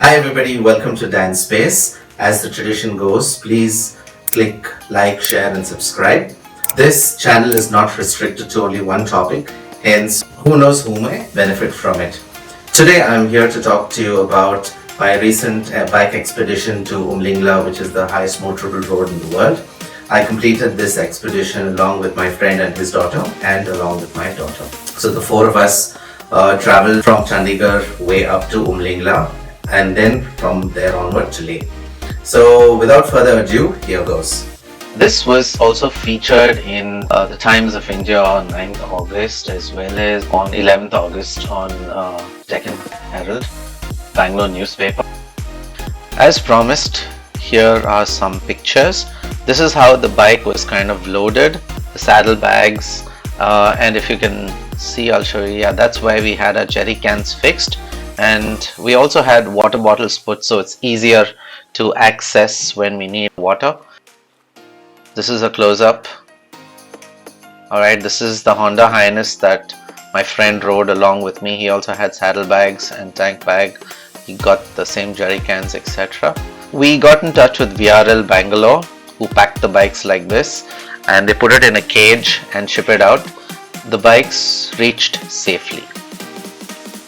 Hi everybody, welcome to DanSpace. As the tradition goes, please click like, share and subscribe. This channel is not restricted to only one topic, hence who knows who may benefit from it. Today I'm here to talk to you about my recent bike expedition to Umlingla, which is the highest motorable road in the world. I completed this expedition along with my friend and his daughter and along with my daughter. So the four of us traveled from Chandigarh way up to Umlingla and then from there onward to Leh. So without further ado, here goes. This was also featured in the Times of India on 9th August as well as on 11th August on Deccan Herald, Bangalore newspaper. As promised, here are some pictures. This is how the bike was kind of loaded, the saddlebags, and if you can see, I'll show you. Yeah, that's where we had our jerry cans fixed. And we also had water bottles put so it's easier to access when we need water. This is a close-up. Alright, this is the Honda Highness that my friend rode along with me. He also had saddlebags and tank bag. He got the same jerry cans, etc. We got in touch with VRL Bangalore, who packed the bikes like this, and they put it in a cage and ship it out. The bikes reached safely.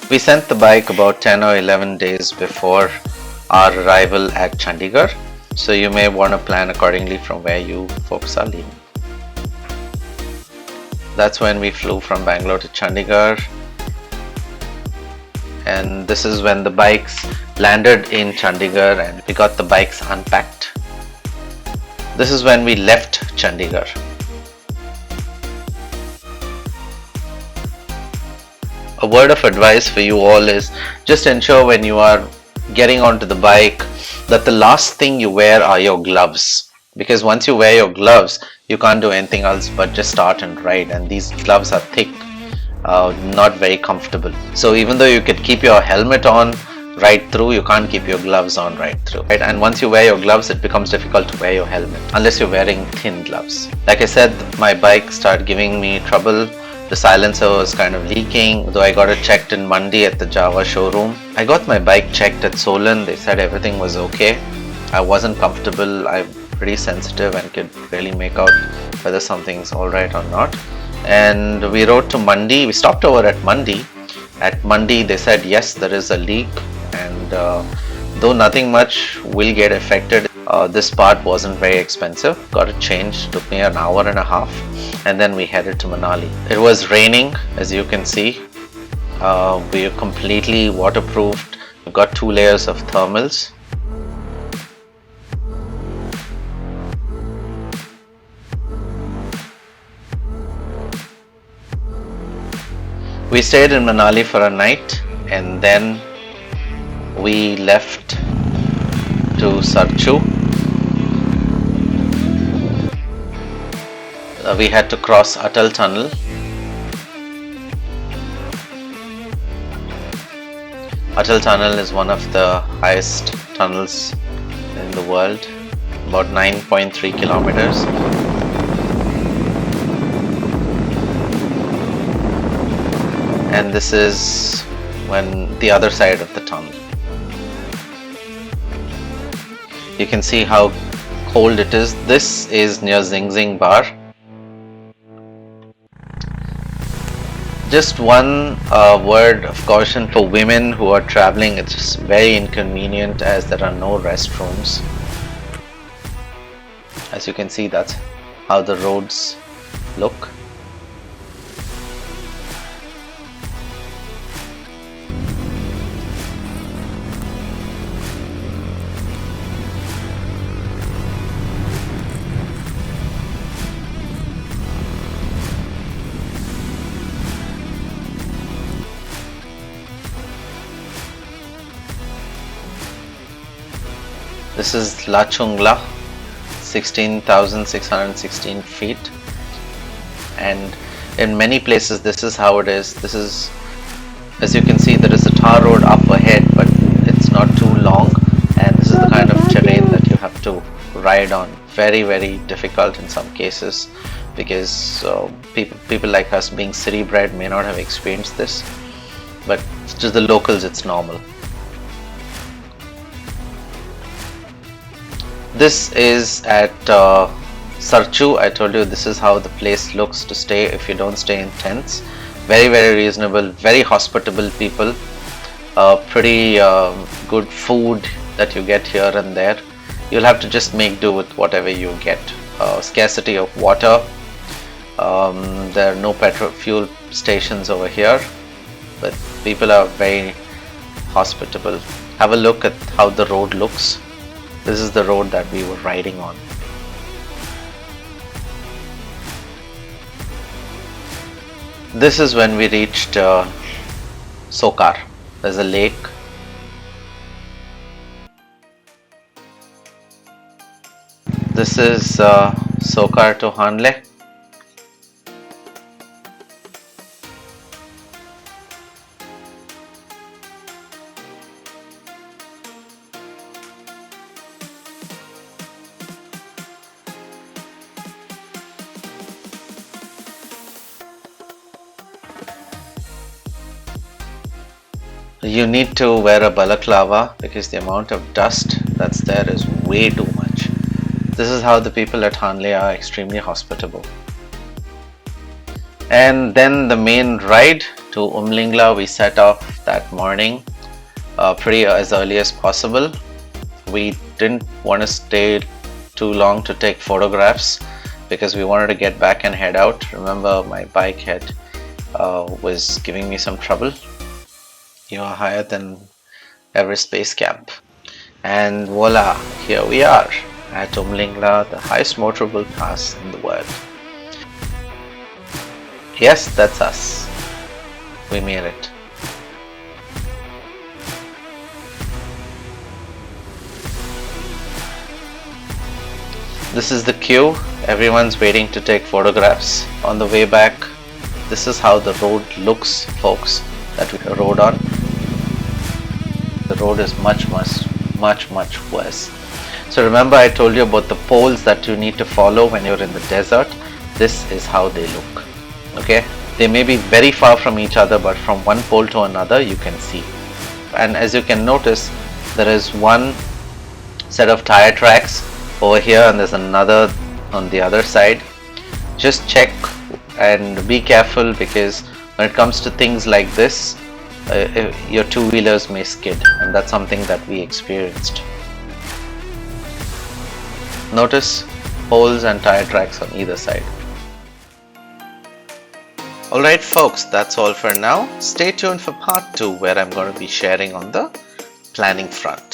We sent the bike about 10 or 11 days before our arrival at Chandigarh, so you may want to plan accordingly from where you folks are leaving. That's when we flew from Bangalore to Chandigarh, and this is when the bikes landed in Chandigarh and we got the bikes unpacked. This is when we left Chandigarh. A word of advice for you all is just ensure when you are getting onto the bike that the last thing you wear are your gloves, because once you wear your gloves you can't do anything else but just start and ride, and these gloves are thick, not very comfortable. So even though you could keep your helmet on right through, you can't keep your gloves on right through, right? And once you wear your gloves it becomes difficult to wear your helmet unless you're wearing thin gloves. Like I said, my bike started giving me trouble. The silencer was kind of leaking, though I got it checked in Mandi at the Java showroom. I got my bike checked at Solan. They said everything was okay. I wasn't comfortable. I'm pretty sensitive and could really make out whether something's alright or not. And we rode to Mandi. We stopped over at Mandi. At Mandi they said yes, there is a leak, and though nothing much will get affected, this part wasn't very expensive. Got it changed, took me an hour and a half, and then we headed to Manali. It was raining, as you can see. We are completely waterproofed. We've got 2 layers of thermals. We stayed in Manali for a night and then we left to Sarchu. We had to cross Atal tunnel. Atal tunnel is one of the highest tunnels in the world, about 9.3 kilometers. And this is when the other side of the tunnel. You can see how cold it is. This is near Zing Bar. Just one word of caution for women who are traveling: it's very inconvenient as there are no restrooms. As you can see, that's how the roads look. This is Umlingla, 16,616 feet, and in many places this is how it is. This is, as you can see, there is a tar road up ahead, but it's not too long, and this is the kind of terrain that you have to ride on. Very difficult in some cases, because people like us, being city bred, may not have experienced this, but to the locals it's normal. This is at Sarchu. I told you this is how the place looks to stay if you don't stay in tents. Very, very reasonable, very hospitable people. Pretty good food that you get here and there. You'll have to just make do with whatever you get. Scarcity of water. There are no petrol fuel stations over here, but people are very hospitable. Have a look at how the road looks. This is the road that we were riding on. This is when we reached Sokar. There's a lake. This is Sokar to Hanle. You need to wear a balaclava because the amount of dust that's there is way too much. This is how the people at Hanle are extremely hospitable. And then the main ride to Umlingla, we set off that morning pretty as early as possible. We didn't want to stay too long to take photographs because we wanted to get back and head out. Remember, my bike was giving me some trouble. You are higher than Everest Base Camp. And voila, here we are at Umlingla, the highest motorable pass in the world. Yes, that's us. We made it. This is the queue. Everyone's waiting to take photographs. On the way back, this is how the road looks, folks, that we rode on. The road is much worse. So remember, I told you about the poles that you need to follow when you're in the desert. This is how they look. Okay, they may be very far from each other, but from one pole to another you can see. And as you can notice, there is one set of tire tracks over here and there's another on the other side. Just check and be careful, because when it comes to things like this, your two-wheelers may skid, and that's something that we experienced. Notice holes and tire tracks on either side. Alright folks, that's all for now. Stay tuned for part 2, where I'm going to be sharing on the planning front.